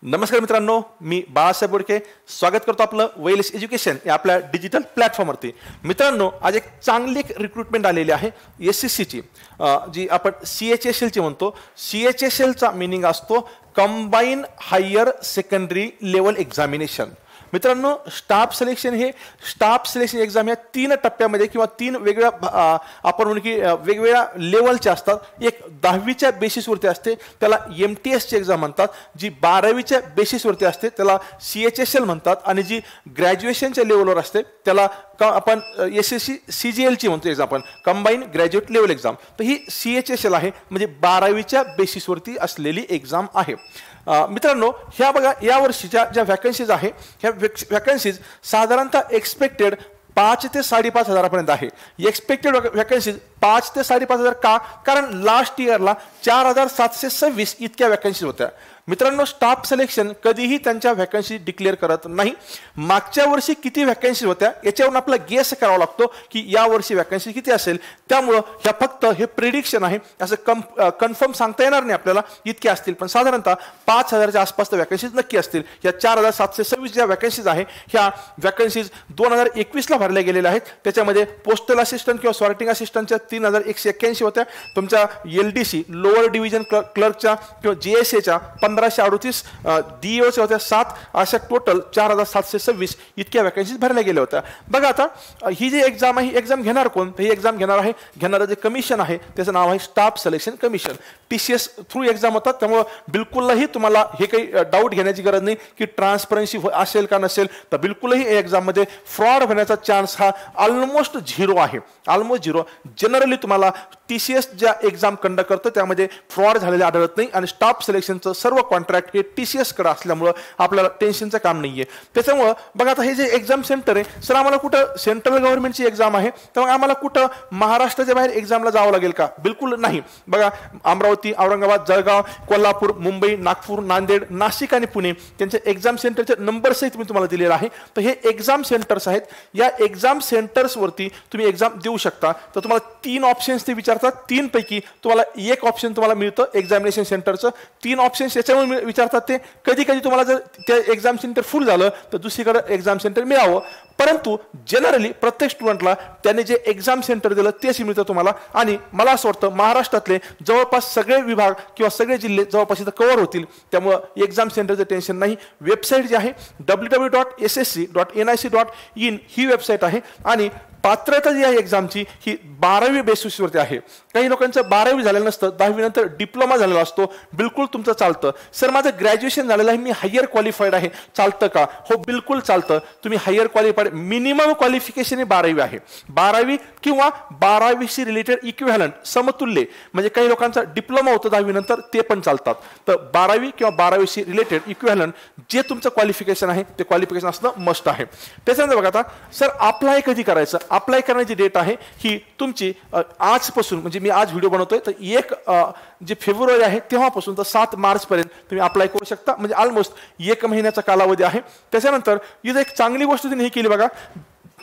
नमस्कार मित्रांनो, मी बाळासाहेब बोडके स्वागत करतो आपलं वेल्स एज्युकेशन या आपल्या डिजिटल प्लॅटफॉर्मवरती. मित्रांनो, आज एक चांगली रिक्रुटमेंट आलेली आहे SSCची, जी आपण CHSLची म्हणतो. CHSLचा मिनिंग असतो combine higher secondary level examination. मित्रांनो, स्टाफ सिलेक्शन एक्झाम या 3 टप्प्यामध्ये किंवा 3 वेगवेगळ्या आपण म्हणू की वेगवेगळ्या लेवलच्या असतात. एक 10वीच्या बेसिसवरती असते, त्याला MTSची एक्झाम म्हणतात. जी 12वीच्या बेसिसवरती असते त्याला CHSL म्हणतात. आणि जी ग्रॅज्युएशनच्या लेवलवर असते त्याला आपण SSC CGLची म्हणतो एक्झाम, आपण कंबाईन ग्रॅज्युएट लेवल एक्झाम. तर ही CHSL आहे, म्हणजे 12वीच्या बेसिसवरती असलेली एक्झाम आहे. मित्रांनो, ह्या बघा, या वर्षीच्या ज्या वॅकन्सीज आहे ह्या वॅकन्सीज साधारणतः एक्सपेक्टेड 5 ते 5.5 हजारापर्यंत आहे. एक्सपेक्टेड वॅकन्सीज 5 ते 5.5 हजार का? कारण लास्ट इयरला 4726 इतक्या वॅकन्सीज होत्या. मित्रांनो, स्टाफ सिलेक्शन कधीही त्यांच्या वॅकन्सी डिक्लेअर करत नाही. मागच्या वर्षी किती वॅकन्सी होत्या याच्यावरून आपला गेस करावा लागतो की या वर्षी वॅकन्सी किती असेल. त्यामुळं ह्या फक्त हे प्रिडिक्शन आहे, असं कन्फर्म सांगता येणार नाही आपल्याला इतके असतील, पण साधारणतः 5000च्या आसपास वॅकन्सीज नक्की असतील. या 4726 ज्या वॅकन्सीज आहे ह्या वॅकन्सीज 2021ला भरल्या गेलेल्या आहेत. त्याच्यामध्ये पोस्टल असिस्टंट किंवा सॉर्टिंग असिस्टंटच्या 3181 होत्या. तुमच्या LDC लोअर डिव्हिजन क्लर्कच्या किंवा GSAच्या 1538, DEOच्या होत्या 7. अशा टोटल 4726 इतक्या वॅकन्सीज भरल्या गेल्या होत्या. बघा, आता ही जी एक्झाम आहे ही एक्झाम घेणार कोण? ही एक्झाम घेणारं जे कमिशन आहे त्याचं नाव आहे staff selection commission. TCS through exam होतात. त्यामुळं बिलकुलही तुम्हाला हे काही डाऊट घेण्याची गरज नाही की ट्रान्सपरन्सी असेल का नसेल. तर बिलकुलही एक्झाममध्ये फ्रॉड होण्याचा चान्स हा ऑलमोस्ट 0 आहे. ऑलमोस्ट 0. जनरली तुम्हाला TCS ज्या एक्झाम कंडक्ट करतं त्यामध्ये फ्रॉड झालेले आढळत नाही. आणि स्टाफ सिलेक्शनचं सर्व कॉन्ट्रॅक्ट हे TCS कडे असल्यामुळं आपल्याला टेन्शनचं काम नाहीये. त्याच्यामुळं बघा, आता हे जे एक्झाम सेंटर आहे सर, आम्हाला कुठं सेंट्रल गव्हर्नमेंटची एक्झाम आहे तर मग आम्हाला कुठं महाराष्ट्राच्या बाहेर एक्झामला जावं लागेल का? बिलकुल नाही. बघा, अमरावती, औरंगाबाद, जळगाव, कोल्हापूर, मुंबई, नागपूर, नांदेड, नाशिक आणि पुणे त्यांचे एक्झाम सेंटरचे नंबर सहित मी तुम्हाला दिलेला आहे. तर हे एक्झाम सेंटर्स आहेत. या एक्झाम सेंटर्सवरती तुम्ही एक्झाम देऊ शकता. तर तुम्हाला 3 ऑप्शन्स ते विचारतात. 3 पैकी तुम्हाला एक ऑप्शन तुम्हाला मिळतं एक्झामिनेशन सेंटरचं. 3 ऑप्शन्स याच्यामुळे विचारतात ते कधी कधी तुम्हाला जर त्या एक्झाम सेंटर फुल झालं तर दुसरीकडे एक्झाम सेंटर मिळावं. परंतु जनरली प्रत्येक स्टुडंटला त्याने जे एक्झाम सेंटर दिलं तेच मिळतं तुम्हाला. आणि मला असं वाटतं महाराष्ट्रातले जवळपास सगळे विभाग किंवा सगळे जिल्हे जवळपास इथं कव्हर होतील. त्यामुळं एक्झाम सेंटरचं टेन्शन नाही. वेबसाईट जी आहे www.ssc.nic.in ही वेबसाईट आहे. आणि पात्रता जी आहे एक्झामची ही 12वी बेसिसवरती आहे. काही लोकांचं 12वी झालेलं नसतं, 10वी नंतर डिप्लोमा झालेला असतो. बिलकुल तुमचं चालतं. सर, माझं ग्रॅज्युएशन झालेलं आहे, मी हायर क्वालिफाईड आहे, चालतं का? हो, बिलकुल चालतं. तुम्ही हायर क्वालिफाईड, मिनिमम क्वालिफिकेशन ही 12वी आहे. 12वी किंवा 12वीशी रिलेटेड इक्विव्हॅलंट समतुल्य, म्हणजे काही लोकांचा डिप्लोमा होतं 10वी नंतर, ते पण चालतात. तर 12वी किंवा 12वीशी रिलेटेड इक्विव्हॅलंट जे तुमचं क्वालिफिकेशन आहे ते क्वालिफिकेशन असणं मस्ट आहे. त्याच्यानंतर बघा, आता सर अप्लाय कधी करायचं? अप्लाय करण्याची डेट आहे ही तुमची आजपासून, म्हणजे मी आज व्हिडिओ बनवतोय तर 1 जे फेब्रुवारी आहे तेव्हापासून तर 7 मार्चपर्यंत तुम्ही अप्लाय करू शकता. म्हणजे ऑलमोस्ट 1 महिन्याचा कालावधी आहे. त्याच्यानंतर इथं एक चांगली गोष्ट त्यांनी ही केली बघा,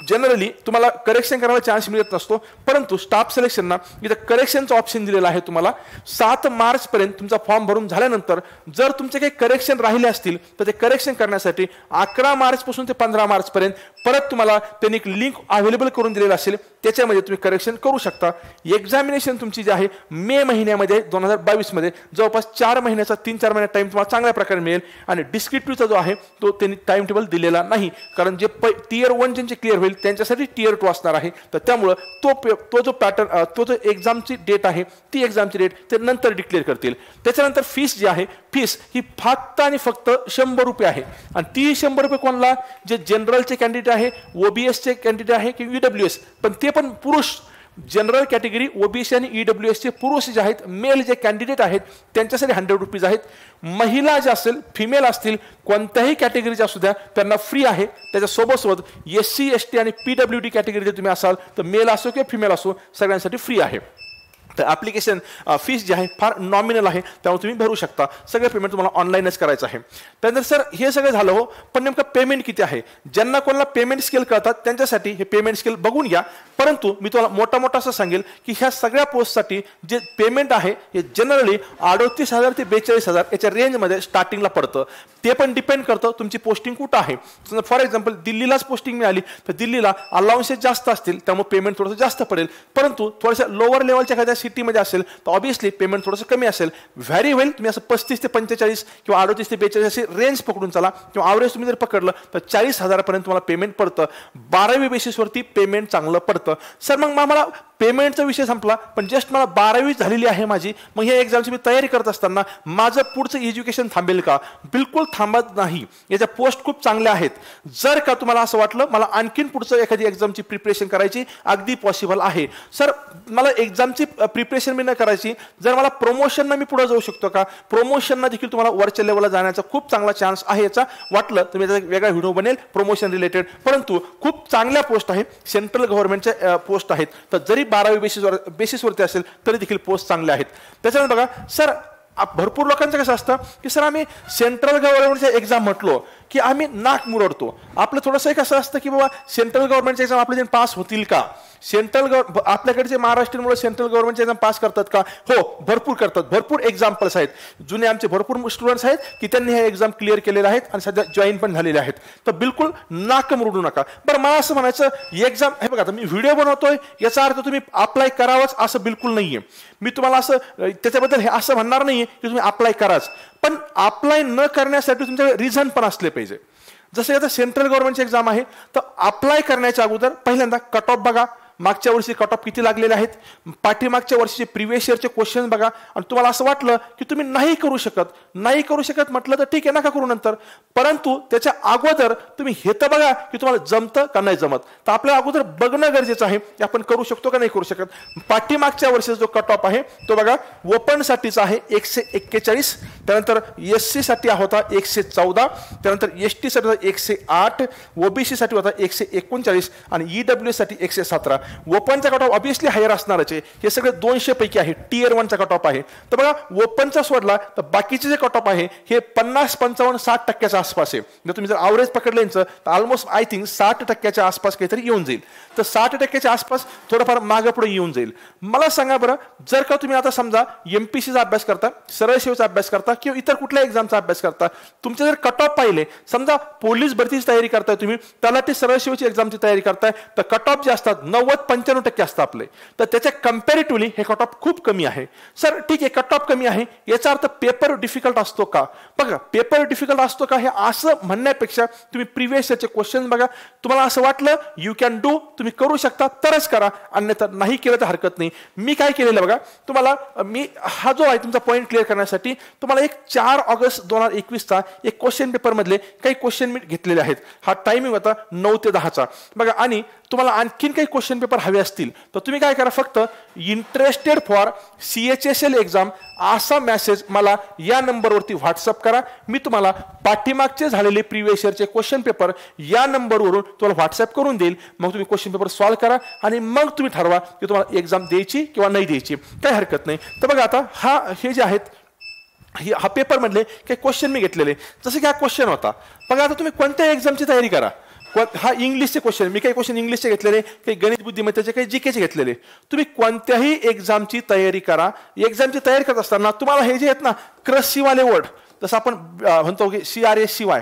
जनरली तुम्हाला करेक्शन करायला चान्स मिळत नसतो, परंतु स्टाफ सिलेक्शनना इथं करेक्शनचं ऑप्शन दिलेलं आहे तुम्हाला. 7 मार्चपर्यंत तुमचा फॉर्म भरून झाल्यानंतर जर तुमचे काही करेक्शन राहिले असतील तर ते करेक्शन करण्यासाठी 11 मार्चपासून ते 15 मार्चपर्यंत परत तुम्हाला त्यांनी एक लिंक अवेलेबल करून दिलेलं असेल, त्याच्यामध्ये तुम्ही करेक्शन करू शकता. एक्झामिनेशन तुमची जी आहे मे महिन्यामध्ये 2022 मध्ये जवळपास 4 महिन्याचा 3-4 महिन्याचा टाइम तुम्हाला चांगल्या प्रकारे मिळेल. आणि डिस्क्रिप्टिव्हचा जो आहे तो त्यांनी टाइम टेबल दिलेला नाही, कारण जे Tier 1 ज्यांचे क्लिअर होईल त्यांच्यासाठी Tier 2 असणार आहे. तर त्यामुळं तो जो पॅटर्न, तो जो एक्झामची डेट आहे ती एक्झामची डेट ते नंतर डिक्लेअर करतील. त्याच्यानंतर फीस जी आहे, फीस ही फक्त आणि फक्त 100 रुपये आहे. आणि ती 100 रुपये कोणाला? जे जनरलचे कॅन्डिडेट आहे, OBSचे कॅन्डिडेट आहे किंवा EWS, पण ते पण पुरुष. जनरल कॅटेगरी, OBC आणि EWSचे पुरुष जे आहेत, मेल जे कॅन्डिडेट आहेत त्यांच्यासाठी 100 रुपीज आहेत. महिला जे असेल, फिमेल असतील, कोणत्याही कॅटेगरीच्या असू द्या त्यांना फ्री आहे. त्याच्यासोबत SC ST आणि PWD कॅटेगरीचे तुम्ही असाल तर मेल असो किंवा फिमेल असो सगळ्यांसाठी फ्री आहे. तर ॲप्लिकेशन फीस जी आहे फार नॉमिनल आहे, त्यामुळे तुम्ही भरू शकता. सगळं पेमेंट तुम्हाला ऑनलाईनच करायचं आहे. त्यानंतर सर हे सगळं झालं हो, पण नेमकं पेमेंट किती आहे? ज्यांना कोणाला पेमेंट स्केल कळतात त्यांच्यासाठी हे पेमेंट स्केल बघून घ्या. परंतु मी तुम्हाला मोठा असं सांगेल की ह्या सगळ्या पोस्टसाठी जे पेमेंट आहे हे जनरली 38,000 ते 42,000 याच्या रेंजमध्ये स्टार्टिंगला पडतं. ते पण डिपेंड करतं तुमची पोस्टिंग कुठं आहे. फॉर एक्झाम्पल दिल्लीलाच पोस्टिंग मिळाली तर दिल्लीला अलाउन्सेस जास्त असतील, त्यामुळे पेमेंट थोडंसं जास्त पडेल. परंतु थोड्याशा लोअर लेवलच्या एखाद्या सिटीमध्ये असेल तर ऑब्व्हियसली पेमेंट थोडंसं कमी असेल. व्हेरी वेल तुम्ही असं 35 ते 45 किंवा 38 ते 42 अशी रेंज पकडून चला, किंवा ॲव्हरेज तुम्ही जर पकडलं तर 40,000 पर्यंत तुम्हाला पेमेंट पडतं. 12वी बेसिसवरती पेमेंट चांगलं पडतं. सर मग मला पेमेंटचा विषय संपला, पण जस्ट मला 12वी झालेली आहे माझी, मग ह्या एक्झामची मी तयारी करत असताना माझं पुढचं एज्युकेशन थांबेल का? बिलकुल थांबत नाही. याच्या पोस्ट खूप चांगल्या आहेत. जर का तुम्हाला असं वाटलं मला आणखीन पुढचं एखादी एक्झामची प्रिपरेशन करायची, अगदी पॉसिबल आहे. सर मला एक्झामची प्रिपरेशन मी न करायची, जर मला प्रमोशनना मी पुढे जाऊ शकतो का? प्रमोशनना देखील तुम्हाला वरच्या लेवलला जाण्याचा खूप चांगला चान्स आहे. याचा वाटलं तर मी त्याचा एक वेगळा व्हिडिओ बनेल प्रमोशन रिलेटेड. परंतु खूप चांगल्या पोस्ट आहे, सेंट्रल गव्हर्नमेंटच्या पोस्ट आहेत. तर जरी 12वी बेसिसवरती असेल तरी देखील पोस्ट चांगले आहेत. त्याच्यानंतर बघा सर, भरपूर लोकांचं कसं असतं की सर आम्ही सेंट्रल गव्हर्नमेंटचा एक्झाम म्हटलो की आम्ही नाक मुरडतो. आपलं थोडंसं एक असं असतं की बाबा सेंट्रल गव्हर्नमेंटचे एक्झाम आपले पास होतील का? आपल्याकडचे महाराष्ट्रीयन सेंट्रल गव्हर्नमेंटचे एक्झाम पास करतात का? हो, भरपूर करतात. भरपूर एक्झाम्पल्स आहेत. जुने आमचे भरपूर स्टुडंट्स आहेत की त्यांनी हे एक्झाम क्लिअर केलेले आहेत आणि सध्या जॉईन पण झालेले आहेत. तर बिलकुल नाक मुरडू नका. बरं, मला असं म्हणायचं, एक्झाम हे बघा, आता मी व्हिडिओ बनवतोय याचा अर्थ तुम्ही अप्लाय करावंच असं बिलकुल नाहीये. मी तुम्हाला असं त्याच्याबद्दल हे असं म्हणणार नाहीये की तुम्ही अप्लाय कराच, पण अप्लाय न करण्यासाठी तुमच्याकडे रिझन पण असले पाहिजे. जसं आता सेंट्रल गव्हर्नमेंटची एक्झाम आहे, तर अप्लाय करण्याच्या अगोदर पहिल्यांदा कट ऑफ बघा. मागच्या वर्षी कट ऑफ किती लागलेले आहेत, पाठीमागच्या वर्षीचे प्रिव्हियस इयरचे क्वेश्चन बघा. आणि तुम्हाला असं वाटलं की तुम्ही नाही करू शकत म्हटलं तर ठीक आहे, नका करू नंतर. परंतु त्याच्या अगोदर तुम्ही हे तर बघा की तुम्हाला जमतं का नाही जमत. तर आपल्याला अगोदर बघणं गरजेचं आहे की आपण करू शकतो का नाही करू शकत. पाठीमागच्या वर्षीचा जो कट ऑफ आहे तो बघा, ओपन साठीचा आहे 141, त्यानंतर SC साठी होता 114, त्यानंतर ST साठी होता 108, OBC साठी होता 139 आणि EWS साठी 117. ओपनचा कट ऑफ ऑब्विसली हायर असणारच आहे. हे सगळे 200 पैकी आहे. टियर 1चा कट ऑफ आहे. तर बघा, ओपनचा सोडला तर बाकीचे जे कट ऑफ आहे हे 50, 55, 60% आसपास आहे. जर तुम्ही जर ॲव्हरेज पकडलं यांचं तर ऑलमोस्ट आय थिंक 60% आसपास काहीतरी येऊन जाईल. तर 60% आसपास थोडंफार मागे पुढे येऊन जाईल. मला सांगा बरं, जर का तुम्ही आता समजा MPCचा अभ्यास करता, सरळ सेवेचा अभ्यास करता किंवा इतर कुठल्या एक्झामचा अभ्यास करता, तुमचे जर कट ऑफ पाहिले, समजा पोलीस भरतीची तयारी करताय तुम्ही, तलाठी सरळ सेवेची एक्झामची तयारी करताय, तर कट ऑफ जे असतात 90-95% असतं आपले. तर त्याच्या कम्पॅरेटिव्हली हे कट ऑफ खूप कमी आहे. सर ठीक आहे, कट ऑफ कमी आहे याचा अर्थ पेपर डिफिकल्ट असतो का? बघा, पेपर डिफिकल्ट असतो का हे असं म्हणण्यापेक्षा तुम्ही प्रिव्हियस इयरचे क्वेश्चन बघा. तुम्हाला असं वाटलं यू कॅन डू, तुम्ही करू शकता तरच करा, अन्यथा नाही केलं तर हरकत नाही. मी काय केलेलं बघा, तुम्हाला मी हा जो आहे तुमचा पॉईंट क्लिअर करण्यासाठी तुम्हाला एक 4 ऑगस्ट 2021चा एक क्वेश्चन पेपर मधले काही क्वेश्चन मी घेतलेले आहेत. हा टायमिंग होता 9 ते 10चा बघा. आणि तुम्हाला आणखीन काही क्वेश्चन पेपर हवे असतील तर तुम्ही काय करा, फक्त इंटरेस्टेड फॉर CHSL एक्झाम असा मेसेज मला या नंबरवरती व्हॉट्सअप करा. मी तुम्हाला पाठीमागचे झालेले प्रिव्हियस इयरचे क्वेश्चन पेपर या नंबरवरून तुम्हाला व्हॉट्सअप करून देईल. मग तुम्ही क्वेश्चन पेपर सॉल्व्ह करा आणि मग तुम्ही ठरवा की तुम्हाला एक्झाम द्यायची किंवा नाही द्यायची, काही हरकत नाही. तर बघा, आता हे जे आहेत हा पेपर मधले काही क्वेश्चन मी घेतलेले. जसं की हा क्वेश्चन होता बघा, आता तुम्ही कोणत्या एक्झामची तयारी करा. हा इंग्लिशचे क्वेश्चन, मी काही क्वेश्चन इंग्लिशचे घेतलेले, काही गणित बुद्धिमत्तेचे, काही GKचे घेतलेले. तुम्ही कोणत्याही एक्झामची तयारी करा. एक्झामची तयारी करत असताना तुम्हाला हे जे आहेत ना क्रशीवाले वर्ड, जसं आपण म्हणतो की CRSCY,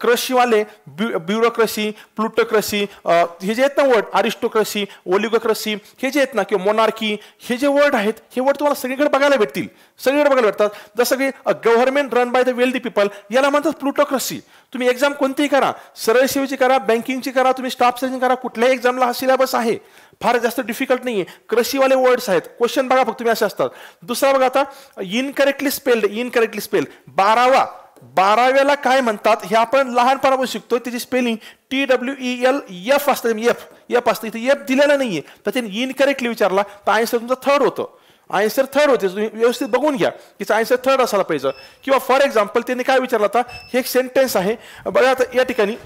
क्रशीवाले, ब्युरोक्रसी, प्लुटोक्रसी, हे जे आहेत ना वर्ड, अरिस्टोक्रसी, ओलिगोक्रसी, हे जे आहेत ना किंवा मोनार्की, हे जे वर्ड आहेत हे वर्ड तुम्हाला सगळीकडे बघायला भेटतील. सगळीकडे बघायला भेटतात. जसं की government run by the wealthy people, याला म्हणतात प्लुटोक्रसी. तुम्ही एक्झाम कोणतीही करा, सरळ सेवेची करा, बँकिंगची करा, तुम्ही स्टाफ सर्जन करा, कुठल्याही एक्झामला हा सिलेबस आहे, फार जास्त डिफिकल्ट नाहीये. क्रशीवाले वर्ड्स आहेत. क्वेश्चन बघा फक्त तुम्ही असे असतात. दुसरा बघा, आता इनकरेक्टली स्पेल्ड 12व्याला काय म्हणतात हे आपण लहानपणापासून शिकतोय. त्याची स्पेलिंग TWELF असतं. एफ असतं. इथे एफ दिलेला नाहीये, तर त्यांनी इनकरेक्टली विचारला तर आन्सर तुमचा थर्ड होतं. आन्सर थर्ड होते. तुम्ही व्यवस्थित बघून घ्या की आन्सर थर्ड असायला पाहिजे. किंवा फॉर एक्झाम्पल त्यांनी काय विचारलं होता, हे एक सेंटेन्स आहे बघा. आता या ठिकाणी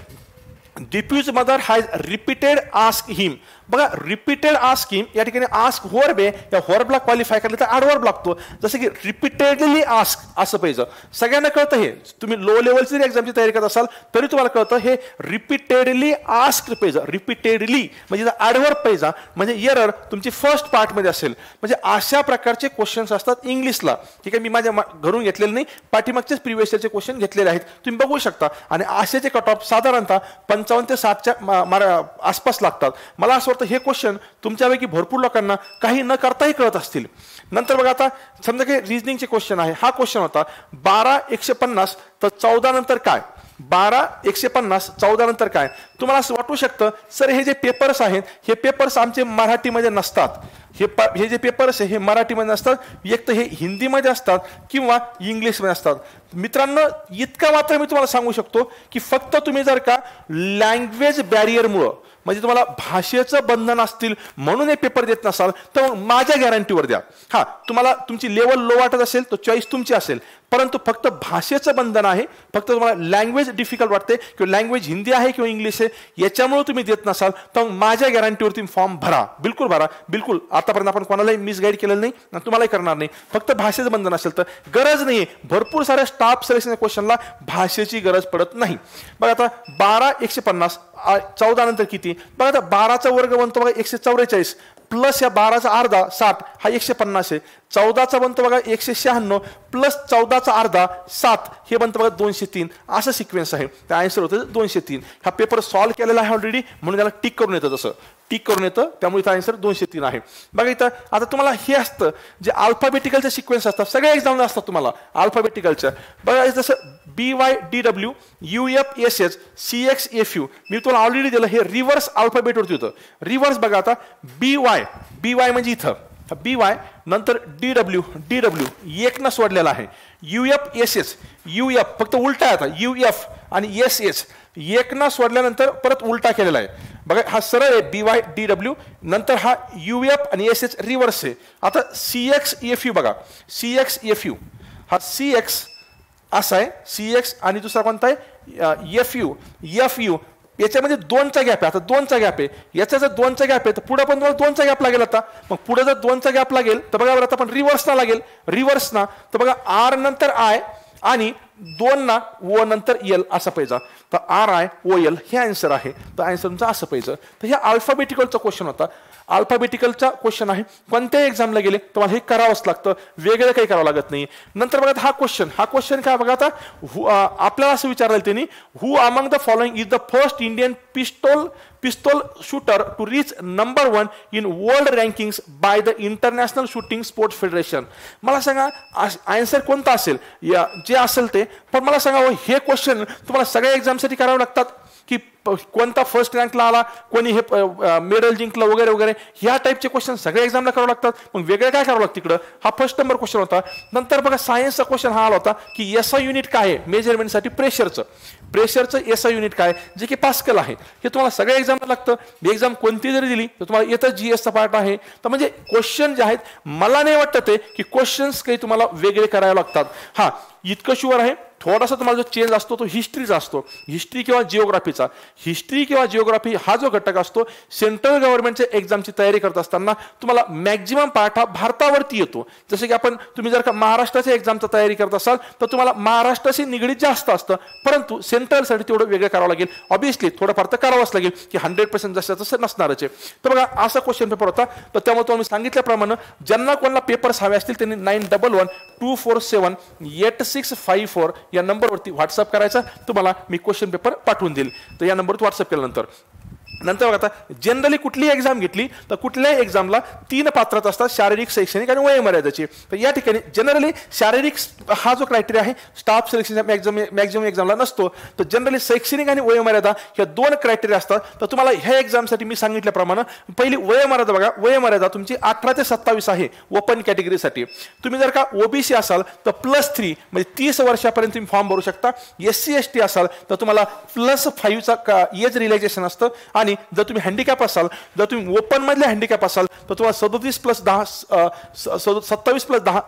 डिप्यूज मदर हॅज रिपीटेड आस्क हिम, बघा रिपीटेड आस्क स्कीम या ठिकाणी आस्क व्हर्ब आहे, या व्हर्बला क्वालिफाय करायला तर ॲडव्हर्ब लागतो. जसं की रिपीटेडली आस्क असं पाहिजे. सगळ्यांना कळतं हे, तुम्ही लो लेवलची जरी एक्झामची तयारी करत असाल तरी तुम्हाला कळतं हे रिपीटेडली आस्क पाहिजे. रिपीटेडली म्हणजे ॲडव्हर्ब पाहिजे, म्हणजे एरर तुमची फर्स्ट पार्टमध्ये असेल. म्हणजे अशा प्रकारचे क्वेश्चन्स असतात इंग्लिशला. ठीक आहे, मी माझ्या घरून घेतलेले नाही, पाठीमागचेच प्रिव्हियस इयरचे क्वेश्चन घेतलेले आहेत, तुम्ही बघू शकता. आणि अशाचे कट ऑफ साधारणतः 55 ते 60च्या आसपास लागतात. मला असं वाटतं हे क्वेश्चन तुमच्यापैकी भरपूर लोकांना काही न करताही कळत असतील. नंतर बघा आता समजा काही रिजनिंगचे क्वेश्चन आहे. हा क्वेश्चन होता 12 150 तर 14 नंतर काय. 12 150 14 नंतर काय. तुम्हाला असं वाटू शकतं सर हे जे पेपर्स आहेत हे पेपर्स आमचे मराठीमध्ये नसतात. हे जे पेपर्स आहे हे मराठीमध्ये नसतात, एक तर हे हिंदीमध्ये असतात किंवा इंग्लिशमध्ये असतात. मित्रांनो इतका मात्र मी तुम्हाला सांगू शकतो की फक्त तुम्ही जर का लँग्वेज बॅरियरमुळं म्हणजे तुम्हाला भाषेचं बंधन असतील म्हणून हे पेपर देत नसाल तर माझ्या गॅरंटीवर द्या. हा तुम्हाला तुमची लेवल लो वाटत असेल तर चॉईस तुमची असेल, परंतु फक्त भाषेचं बंधन आहे, फक्त तुम्हाला लँग्वेज डिफिकल्ट वाटते किंवा लँग्वेज हिंदी आहे किंवा इंग्लिश आहे याच्यामुळे तुम्ही देत नसाल तर माझ्या गॅरंटीवर तुम्ही फॉर्म भरा, बिलकुल भरा. बिलकुल आतापर्यंत आपण कोणालाही मिसगाईड केलेलं नाही आणि तुम्हालाही करणार नाही. फक्त भाषेचं बंधन असेल तर गरज नाही. भरपूर साऱ्या स्टाफ सिलेक्शन क्वेश्चनला भाषेची गरज पडत नाही. बघा आता 12 150 14 नंतर किती. बघा आता 12चा वर्ग बनतो बघा 144 प्लस या 12चा अर्धा 60 हा 150 आहे. 14चा बनतो बघा 196 प्लस 14चा अर्धा 7 हे बनतं बघा 203. असं सिक्वेन्स आहे. त्या आन्सर होतं 203. हा पेपर सॉल्व्ह केलेला आहे ऑलरेडी म्हणून त्याला टिक करून येतं, तसं टिक करून येतं, त्यामुळे इथं आन्सर 203 आहे. बघा इथं आता तुम्हाला हे असतं जे अल्फाबेटिकलचे सिक्वेन्स असतात सगळ्या एक्झामला असतात तुम्हाला अल्फाबेटिकलच्या. बघा जसं BYDW UFSH CXFU मी तुम्हाला ऑलरेडी दिलं, हे रिव्हर्स अल्फाबेटवरती होतं. रिव्हर्स बघा आता BY म्हणजे इथं BY नंतर DW एक न सोडलेला आहे. UFSH UF फक्त उलटा आहे आता UF आणि SH एक न सोडल्यानंतर परत उलटा केलेला आहे. बघा हा सरळ आहे BYDW नंतर हा UF आणि SH रिव्हर्स आहे. आता CXFU बघा CXFU हा CX असा आहे CX आणि दुसरा कोणता आहे FU याच्यामध्ये 2चा गॅप आहे. आता 2चा गॅप आहे, याचा जर 2चा गॅप आहे तर पुढे पण तुम्हाला 2चा गॅप लागेल. आता मग पुढे जर 2चा गॅप लागेल तर बघा बरं आता पण रिव्हर्सना लागेल. रिव्हर्सना तर बघा R नंतर I आणि 2 ना O नंतर L असा पाहिजे. तर RIOL हे आन्सर आहे. तर आन्सर तुमचा असं पाहिजे. तर हे अल्फाबेटिकलचा क्वेश्चन होता. अल्फाबेटिकलचा क्वेश्चन आहे. कोणत्याही एक्झामला गेले तुम्हाला हे करावंच लागतं, वेगळं काही करावं लागत नाही. नंतर बघा हा क्वेश्चन काय बघा आता आपल्याला असं विचारलं त्यांनी who among the following is the first Indian pistol shooter to reach number 1 in world rankings by the international shooting sports federation. मला सांगा आन्सर कोणता असेल जे असेल ते, पण मला सांगा हे क्वेश्चन तुम्हाला सगळ्या एक्झामसाठी करावं लागतात की कोणता फर्स्ट रँकला आला, कोणी हे मेडल जिंकलं वगैरे वगैरे, ह्या टाईपचे क्वेश्चन सगळ्या एक्झामला करावं लागतात. मग वेगळं काय करावं लागतं तिकडं. हा फर्स्ट नंबर क्वेश्चन होता. नंतर बघा सायन्सचा क्वेश्चन हा आला होता की SI युनिट काय आहे मेजरमेंटसाठी प्रेशरचं SI युनिट काय जे की पास्कल आहे. हे तुम्हाला सगळ्या एक्झामला लागतं. एक्झाम कोणती जरी दिली तर तुम्हाला येतं GSचा पार्ट आहे. तर म्हणजे क्वेश्चन जे आहेत मला नाही वाटतं ते की क्वेश्चन्स काही तुम्हाला वेगळे करावे लागतात. हा इतकं शुअर आहे. थोडासा तुम्हाला जो चेंज असतो तो हिस्ट्रीचा असतो, हिस्ट्री किंवा जिओग्राफीचा. हिस्ट्री किंवा जिओग्राफी हा जो घटक असतो सेंट्रल गव्हर्नमेंटच्या एक्झामची तयारी करत असताना तुम्हाला मॅक्झिमम पार्ट हा भारतावरती येतो. जसं की तुम्ही जर का महाराष्ट्राच्या एक्झामची तयारी करत असाल तर तुम्हाला महाराष्ट्राशी निगडीत जास्त असतं, परंतु सेंट्रलसाठी तेवढं वेगळं करावं लागेल. ऑब्व्हियसली थोडंफार तर करावंच लागेल की 100% जसं तसं नसणारच आहे. तर बघा असा क्वेश्चन पेपर होता. तर त्यामुळे तुम्ही सांगितल्याप्रमाणे ज्यांना कोणाला पेपर्स हवे असतील त्यांनी 9112478654 या नंबरवरती व्हॉट्सअप करायचा. तुम्हाला मी क्वेश्चन पेपर पाठवून देईल. तर या नंबरवर व्हॉट्सअप केल्यानंतर बघा आता जनरली कुठलीही एक्झाम घेतली तर कुठल्याही एक्झामला 3 पात्रता असतात, शारीरिक, शैक्षणिक आणि वयोमर्यादाची. तर या ठिकाणी जनरली शारीरिक हा जो क्रायटेरिया आहे स्टाफ सिलेक्शन मॅक्झिमम एक्झामला नसतो. तर जनरली शैक्षणिक आणि वयोमर्यादा ह्या 2 क्रायटेरिया असतात. तर तुम्हाला ह्या एक्झामसाठी मी सांगितल्याप्रमाणे पहिली वयोमर्यादा बघा. वयोमर्यादा तुमची 18 ते 27 आहे ओपन कॅटेगरीसाठी. तुम्ही जर का OBC असाल तर +3 म्हणजे 30 वर्षापर्यंत तुम्ही फॉर्म भरू शकता. SC ST असाल तर तुम्हाला +5चा एज रिलॅक्सेशन असतं. आणि जर तुम्ही हँडिकॅप असाल, जर तुम्ही ओपन मधले हँडिकॅप असाल तर तुम्हाला 27 + 10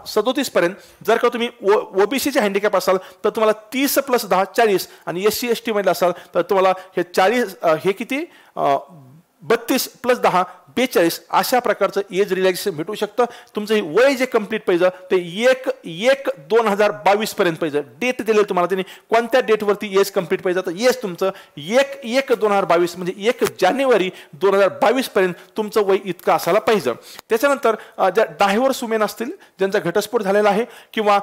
37 पर्यंत. जर का तुम्ही OBCचे हँडिकॅप असाल तर तुम्हाला 30 + 10 40 आणि SC ST मध्ये असाल तर तुम्हाला हे 40 हे किती 32 + 10 42 अशा प्रकारचं एज रिलॅक्सेशन भेटू शकतं. तुमचं हे वय जे कंप्लीट पाहिजे ते 1/1/2022 पर्यंत पाहिजे. डेट दिले तुम्हाला त्यांनी कोणत्या डेटवरती एज कंप्लीट पाहिजे तर येस तुमचं 1/1/2022 म्हणजे 1 जानेवारी 2022 पर्यंत तुमचं वय इतकं असायला पाहिजे. त्याच्यानंतर ज्या डायव्हर्स वुमेन असतील ज्यांचा घटस्फोट झालेला आहे किंवा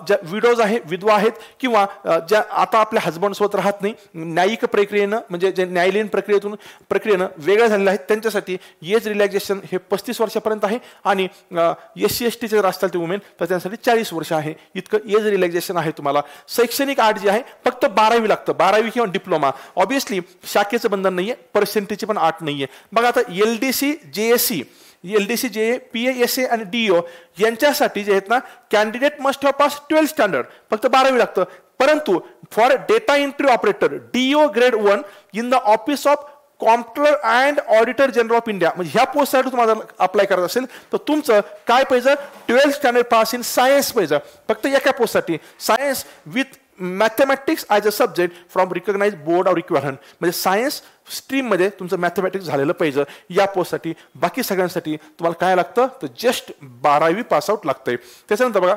ज्या विडोज आहे विधवा आहेत किंवा ज्या आता आपल्या हजबंडसोबत राहत नाही न्यायिक प्रक्रियेनं म्हणजे जे न्यायालयीन प्रक्रियेनं वेगळ्या झालेल्या आहेत त्यांच्यासाठी एज रिलॅक्सेशन हे 35 वर्षापर्यंत आहे आणि SC/ST जर असतील ते वुमेन तर त्यांच्यासाठी 40 वर्ष आहे इतकं एज रिलॅक्सेशन आहे. तुम्हाला शैक्षणिक अट जी आहे फक्त 12वी लागतं 12वी किंवा डिप्लोमा. ऑब्व्हियसली शाखेचं बंधन नाहीये पर्सेंटेजची पण अट नाहीये. बघा आता LDC JSC LDC JA PASA आणि DO यांच्यासाठी जे आहेत ना candidate must have pass 12th standard फक्त 12वी लागतं. परंतु for data entry operator DO grade 1 in the office of comptroller and auditor general of India म्हणजे ह्या पोस्टसाठी तुम्हाला अप्लाय करायचं असेल तर तुमचं काय पाहिजे 12th standard pass in science पाहिजे फक्त एका पोस्टसाठी. Science with mathematics as a subject from recognise board or equivalent म्हणजे सायन्स स्ट्रीममध्ये तुमचं मॅथमॅटिक्स झालेलं पाहिजे या पोस्टसाठी. बाकी सगळ्यांसाठी तुम्हाला काय लागतं तर जस्ट 12वी पासआउट लागतंय. त्याच्यानंतर बघा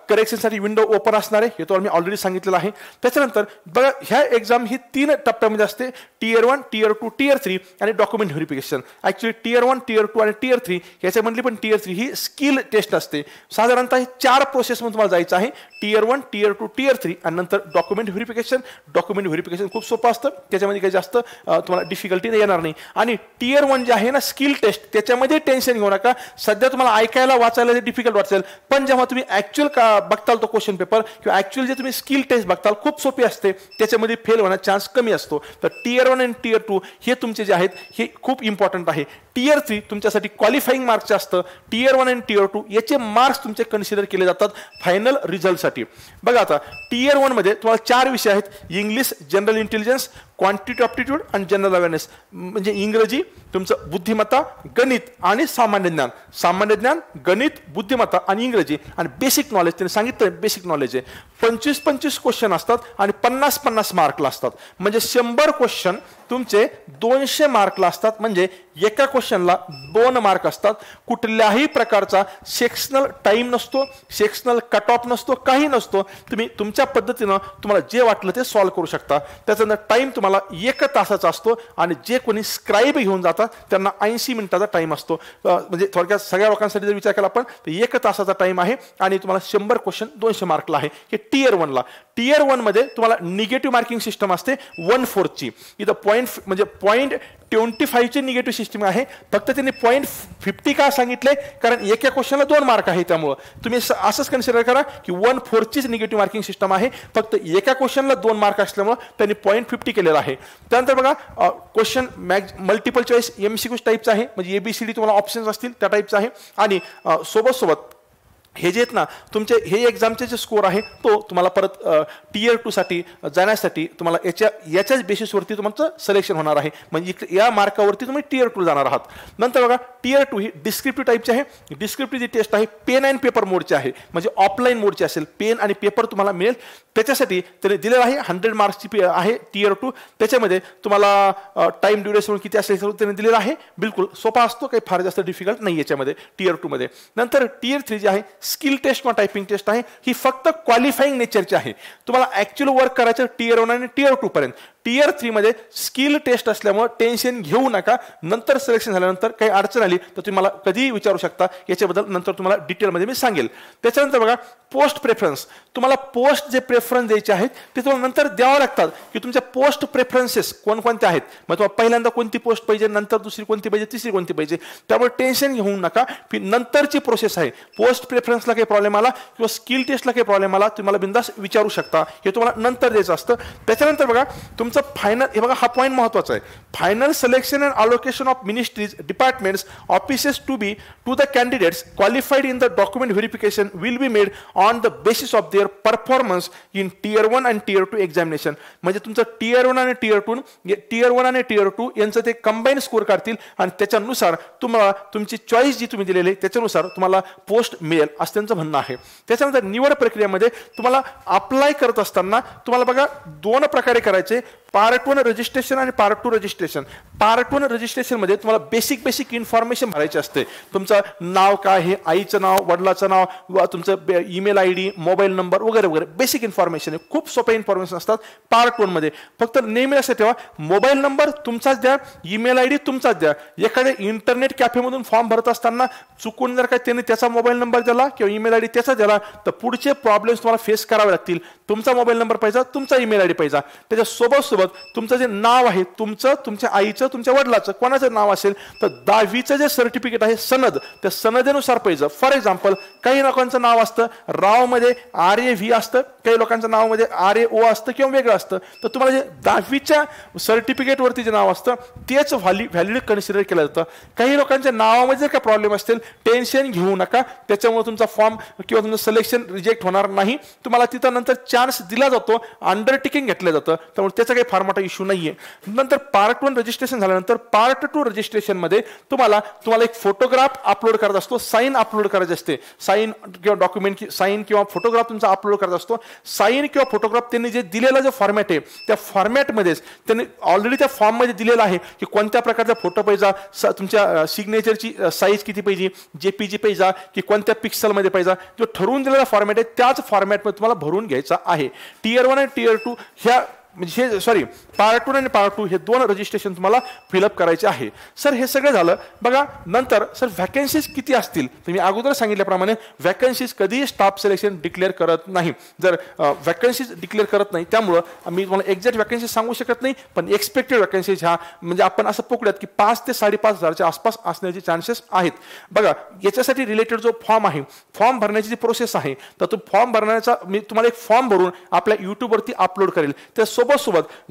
करेक्शनसाठी विंडो ओपन असणार आहे हे तुम्हाला मी ऑलरेडी सांगितलेलं आहे. त्याच्यानंतर बघा ह्या एक्झाम ही 3 टप्प्यामध्ये असते Tier 1 Tier 2 Tier 3 आणि document verification. Actually Tier 1 Tier 2 आणि Tier 3 याच्यामधली पण Tier 3 ही स्किल टेस्ट असते. साधारणतः हे 4 प्रोसेसमध्ये तुम्हाला जायचं आहे Tier 1 Tier 2 Tier 3 आणि नंतर डॉक्युमेंट व्हेरिफिकेशन. डॉक्युमेंट व्हेरिफिकेशन खूप सोपं असतं त्याच्यामध्ये काही जास्त तुम्हाला डिफिकल्टी येणार नाही. आणि Tier 1 जे आहे ना स्किल टेस्ट त्याच्यामध्ये टेन्शन घेऊ नका. सध्या तुम्हाला ऐकायला वाचायला डिफिकल्ट वाटेल पण जेव्हा तुम्ही ऍक्च्युअल बघताल तो क्वेश्चन पेपर किंवा ऍक्च्युअल जे तुम्ही स्किल टेस्ट बघताल खूप सोपी असते त्याच्यामध्ये फेल होण्याचा चान्स कमी असतो. तर Tier 1 आणि Tier 2 हे तुमचे जे आहेत हे खूप इम्पॉर्टंट आहे. Tier 3 तुमच्यासाठी क्वालिफाईंग मार्क्स असतं. Tier 1 आणि Tier 2 याचे मार्क्स तुमचे कन्सिडर केले जातात फायनल रिझल्टसाठी. बघा आता Tier 1 मध्ये तुम्हाला 4 विषय आहेत इंग्लिश जनरल इंटेलिजन्स क्वांटिटी ऑप्टिट्यूड आणि जनरल अवेअरनेस म्हणजे इंग्रजी तुमचं बुद्धिमत्ता गणित आणि सामान्य ज्ञान. सामान्य ज्ञान गणित बुद्धिमत्ता आणि इंग्रजी आणि बेसिक नॉलेज त्यांनी सांगितलं बेसिक नॉलेज आहे. 25-25 क्वेश्चन असतात आणि 50-50 मार्कला असतात म्हणजे 100 क्वेश्चन तुमचे 200 मार्कला असतात म्हणजे एका क्वेश्चनला 2 मार्क असतात. कुठल्याही प्रकारचा सेक्शनल टाइम नसतो सेक्शनल कट ऑफ नसतो काही नसतो. तुम्ही तुमच्या पद्धतीनं तुम्हाला जे वाटलं ते सॉल्व्ह करू शकता. त्याच्यानंतर टाइम तुम्हाला 1 तासाचा असतो आणि जे कोणी स्क्राईब घेऊन जातात त्यांना 80 मिनिटाचा टाइम असतो. म्हणजे थोडक्यात सगळ्या लोकांसाठी जर विचार केला आपण तर 1 तासाचा टाइम आहे आणि तुम्हाला 100 क्वेश्चन 200 मार्कला आहे. हे Tier 1 ला. Tier 1 मध्ये तुम्हाला निगेटिव्ह मार्किंग सिस्टम असते 1/4 ची. इथं पॉईंट म्हणजे 0.25 ची निगेटिव्ह सिस्टम आहे. फक्त त्यांनी 0.50 का सांगितले कारण एका क्वेश्चनला 2 मार्क आहे त्यामुळे तुम्ही असंच कन्सिडर करा की 1/4 चीच निगेटिव्ह मार्किंग सिस्टम आहे. फक्त एका क्वेश्चनला 2 मार्क असल्यामुळे त्यांनी 0.50 केलेला आहे. त्यानंतर बघा क्वेश्चन मल्टिपल चॉईस MCQ टाईपचा आहे म्हणजे ABCD तुम्हाला ऑप्शन्स असतील त्या टाईपचा आहे. आणि सोबत हे जे आहेत ना तुमचे हे एक्झामचे जे स्कोर आहे तो तुम्हाला परत Tier 2 साठी जाण्यासाठी तुम्हाला याच्याच बेसिसवरती तुमचं सिलेक्शन होणार आहे म्हणजे या मार्कावरती तुम्ही Tier 2 जाणार आहात. नंतर बघा Tier 2 ही डिस्क्रिप्टिव्ह टाईपची आहे. डिस्क्रिप्टिव्ह जी टेस्ट आहे पेन अँड पेपर मोडची आहे म्हणजे ऑफलाईन मोडची असेल पेन आणि पेपर तुम्हाला मिळेल. त्याच्यासाठी त्याने दिलेलं आहे 100 मार्क्सची आहे Tier 2. त्याच्यामध्ये तुम्हाला टाइम ड्युरेशन किती असेल त्याने दिलेलं आहे. बिलकुल सोपा असतो काही फार जास्त डिफिकल्ट नाही याच्यामध्ये Tier 2 मध्ये. नंतर Tier 3 जी आहे स्किल टेस्ट किंवा टायपिंग टेस्ट आहे ही फक्त क्वालिफाईंग नेचरची आहे. तुम्हाला ऍक्च्युअल वर्क करायचं Tier 1 आणि Tier 2 पर्यंत. Tier 3 मध्ये स्किल टेस्ट असल्यामुळे टेन्शन घेऊ नका. नंतर सिलेक्शन झाल्यानंतर काही अडचण आली तर तुम्ही मला कधीही विचारू शकता याच्याबद्दल नंतर तुम्हाला डिटेलमध्ये मी सांगेल. त्याच्यानंतर बघा पोस्ट प्रेफरन्स. तुम्हाला पोस्ट जे प्रेफरन्स द्यायचे आहेत ते तुम्हाला नंतर द्यावं लागतात की तुमच्या पोस्ट प्रेफरन्सेस कोणकोणत्या आहेत. मग तुम्हाला पहिल्यांदा कोणती पोस्ट पाहिजे नंतर दुसरी कोणती पाहिजे तिसरी कोणती पाहिजे त्यामुळे टेन्शन घेऊ नका. नंतरची प्रोसेस आहे. पोस्ट प्रेफरन्सला काही प्रॉब्लेम आला किंवा स्किल टेस्टला काही प्रॉब्लेम आला तुम्हाला बिंदास विचारू शकता हे तुम्हाला नंतर द्यायचं असतं. त्याच्यानंतर बघा तुमचं फायनल हे बघा हा पॉईंट महत्त्वाचा आहे. Final selection and allocation of ministries departments offices to the candidates qualified in the document verification will be made on the basis of their performance in Tier 1 आणि Tier 2 एक्झामिनेशन. म्हणजे तुमचं Tier 1 आणि Tier 2 यांचं ते combine score काढतील आणि त्याच्यानुसार तुम्हाला तुमची चॉईस जी तुम्ही दिलेली त्याच्यानुसार तुम्हाला पोस्ट मिळेल असं त्यांचं म्हणणं आहे. त्याच्यानंतर निवड प्रक्रियेमध्ये तुम्हाला अप्लाय करत असताना तुम्हाला बघा 2 प्रकारे करायचे. पार्ट 1 रजिस्ट्रेशन आणि पार्ट 2 रजिस्ट्रेशन. पार्ट 1 रजिस्ट्रेशन मध्ये तुम्हाला बेसिक इन्फॉर्मेशन भरायची असते. तुमचं नाव काय आहे, आईचं नाव, वडिलाचं नाव, तुमचं ईमेल आयडी, मोबाईल नंबर वगैरे वगैरे बेसिक इन्फॉर्मेशन आहे. खूप सोपे इन्फॉर्मेशन असतात पार्ट 1 मध्ये. फक्त नेहमी असं ठेवा, मोबाईल नंबर तुमचाच द्या, ईमेल आयडी तुमचाच द्या. एखाद्या इंटरनेट कॅफेमधून फॉर्म भरत असताना चुकून जर काय त्यांनी त्याचा मोबाईल नंबर दिला किंवा ईमेल आयडी त्याचा दिला तर पुढचे प्रॉब्लेम्स तुम्हाला फेस करावे लागतील. तुमचा मोबाईल नंबर पाहिजे, तुमचा ईमेल आयडी पाहिजे. त्याच्या सोबत तुमचं जे नाव आहे, तुमचं, तुमच्या आईचं, तुमच्या वडिलाचं कोणाचं नाव असेल तर 10वीचं जे सर्टिफिकेट आहे सनद, त्या सनदेनुसार पाहिजे. फॉर एक्झाम्पल काही लोकांचं नाव असतं राव मध्ये RAV असतं, काही लोकांच्या नावामध्ये RAO असतं किंवा वेगळं असतं. तर तुम्हाला जे 10वीच्या सर्टिफिकेटवरती जे नाव असतं तेच व्हॅलिड कन्सिडर केलं जातं. काही लोकांच्या नावामध्ये जर काही प्रॉब्लेम असतील टेन्शन घेऊ नका, त्याच्यामुळे तुमचा फॉर्म किंवा तुमचं सिलेक्शन रिजेक्ट होणार नाही. तुम्हाला तिथं नंतर चान्स दिला जातो, अंडरटेकिंग घेतलं जातं, त्यामुळे त्याचा काही फार मोठा इश्यू नाहीये. नंतर पार्ट 1 रजिस्ट्रेशन झाल्यानंतर पार्ट 2 रजिस्ट्रेशन मध्ये तुम्हाला एक फोटोग्राफ अपलोड करायचा असतो, साईन अपलोड करायची असते. साईन किंवा डॉक्युमेंट साईन किंवा फोटोग्राफ तुमचा अपलोड करायचा असतो. साईन किंवा फोटोग्राफ त्यांनी जे दिलेला जो फॉर्मॅट आहे त्या फॉर्मॅटमध्येच त्यांनी ऑलरेडी त्या फॉर्ममध्ये दिलेला आहे की कोणत्या प्रकारचा फोटो पाहिजे, तुमच्या सिग्नेचरची साईज किती पाहिजे, JPG पाहिजे की कोणत्या पिक्सलमध्ये पाहिजे, जो ठरवून दिलेला फॉर्मॅट आहे त्याच फॉर्मॅटमध्ये तुम्हाला भरून घ्यायचा आहे. Tier 1 आणि Tier 2 ह्या म्हणजे पार्ट 1 आणि पार्ट 2 हे 2 रजिस्ट्रेशन तुम्हाला फिलअप करायचे आहे. सर हे सगळं झालं बघा. नंतर सर व्हॅकन्सीज किती असतील, तर मी अगोदर सांगितल्याप्रमाणे व्हॅकन्सीज कधीही स्टाफ सिलेक्शन डिक्लेअर करत नाही. जर व्हॅकन्सीज डिक्लेअर करत नाही त्यामुळं मी तुम्हाला एक्झॅक्ट व्हॅकन्सी सांगू शकत नाही, पण एक्सपेक्टेड व्हॅकन्सीज ह्या म्हणजे आपण असं पकडूयात की 5 ते 5,500च्या आसपास असण्याचे चान्सेस आहेत. बघा याच्यासाठी रिलेटेड जो फॉर्म आहे, फॉर्म भरण्याची जी प्रोसेस आहे, तर तो फॉर्म भरण्याचा मी तुम्हाला एक फॉर्म भरून आपल्या यूट्यूबवरती अपलोड करेल. त्या सोबत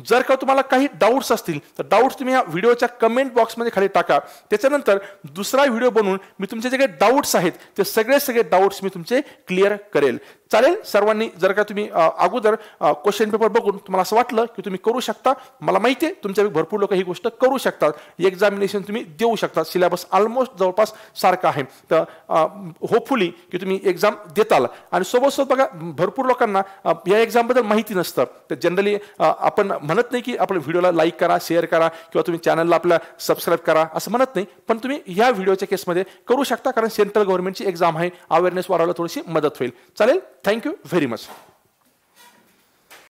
जर का तुम्हाला काही डाऊट्स असतील तर डाऊट्स तुम्ही या व्हिडिओच्या कमेंट बॉक्समध्ये खाली टाका. त्याच्यानंतर दुसरा व्हिडिओ बनवून मी तुमचे जे काही डाऊट्स आहेत ते सगळे डाऊट्स मी तुमचे क्लिअर करेल. चालेल सर्वांनी. जर का तुम्ही अगोदर क्वेश्चन पेपर बघून तुम्हाला असं वाटलं की तुम्ही करू शकता, मला माहिती आहे तुमच्या भरपूर लोक ही गोष्ट करू शकतात, एक्झामिनेशन तुम्ही देऊ शकता, सिलेबस ऑलमोस्ट जवळपास सारखा आहे, तर होपफुली की तुम्ही एक्झाम देताल. आणि सोबत बघा भरपूर लोकांना या एक्झामबद्दल माहिती नसतं. तर जनरली आपण म्हणत नाही की आपल्या व्हिडिओला लाईक करा, शेअर करा किंवा तुम्ही चॅनलला आपल्या सबस्क्राईब करा असं म्हणत नाही, पण तुम्ही या व्हिडिओच्या केसमध्ये करू शकता कारण सेंट्रल गव्हर्नमेंटची एक्झाम आहे, अवेअरनेस वाढवायला थोडीशी मदत होईल. चालेल. Thank you very much.